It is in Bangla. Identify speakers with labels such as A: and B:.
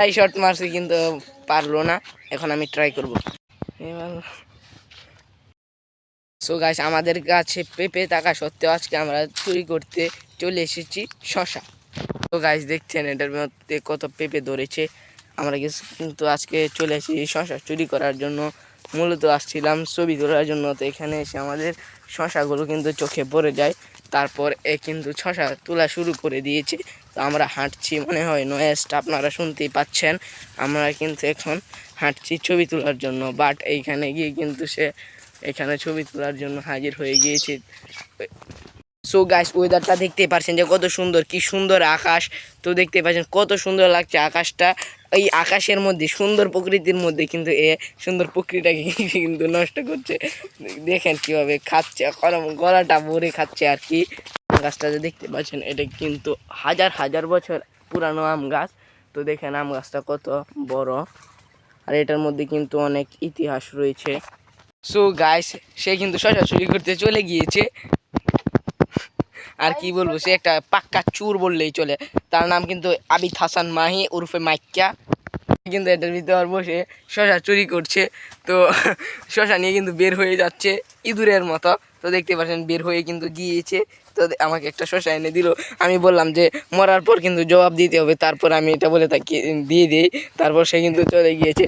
A: ট্রাই শট মারছি কিন্তু পারলো না। এখন আমি ট্রাই করব। সো গাইস, আমাদের কাছে পেঁপে থাকা সত্ত্বেও আজকে আমরা চুরি করতে চলে এসেছি শশা। তো গাইস দেখছেন এটার মধ্যে কত পেঁপে ধরেছে। আমরা কিন্তু আজকে চলে এসেছি শশা চুরি করার জন্য। মূলত আসছিলাম ছবি তোলার জন্য। তো এখানে এসে আমাদের শশাগুলো কিন্তু চোখে পড়ে যায়। তারপর কিন্তু শশা তোলা শুরু করে দিয়েছে। তো আমরা হাঁটছি, মনে হয় নয়েজটা আপনারা শুনতেই পাচ্ছেন। আমরা কিন্তু এখন হাঁটছি ছবি তোলার জন্য। বাট এইখানে গিয়ে কিন্তু সে এখানে ছবি তোলার জন্য হাজির হয়ে গিয়েছে। সো গাইস, ওয়েদারটা দেখতে পাচ্ছেন যে কত সুন্দর, কি সুন্দর আকাশ। তো দেখতে পাচ্ছেন কত সুন্দর লাগছে আকাশটা। এই আকাশের মধ্যে, সুন্দর প্রকৃতির মধ্যে কিন্তু এ সুন্দর প্রকৃতিটাকে কিন্তু নষ্ট করছে। দেখেন কিভাবে খাচ্ছে, গলাটা ভরে খাচ্ছে আর কি। গাছটা যে দেখতে পাচ্ছেন এটা কিন্তু হাজার হাজার বছর পুরানো আম গাছ। তো দেখেন আম গাছটা কত বড়, আর এটার মধ্যে কিন্তু অনেক ইতিহাস রয়েছে। সো গাইস, সে কিন্তু শশা চুরি করতে চলে গিয়েছে। আর কি বলবো, সে একটা পাক্কা চুর বললেই চলে। তার নাম কিন্তু আবিদ হাসান মাহি উরফে মাইক্যা। কিন্তু এটার ভিতর বসে শশা চুরি করছে। তো শশা নিয়ে কিন্তু বের হয়ে যাচ্ছে ইঁদুরের মতো। তো দেখতে পাচ্ছেন বের হয়ে কিন্তু গিয়েছে। তো আমাকে একটা শশা এনে দিল। আমি বললাম যে মরার পর কিন্তু জবাব দিতে হবে, তারপর আমি এটা বলে তাকে দিয়ে দিই। তারপর সে কিন্তু চলে গিয়েছে।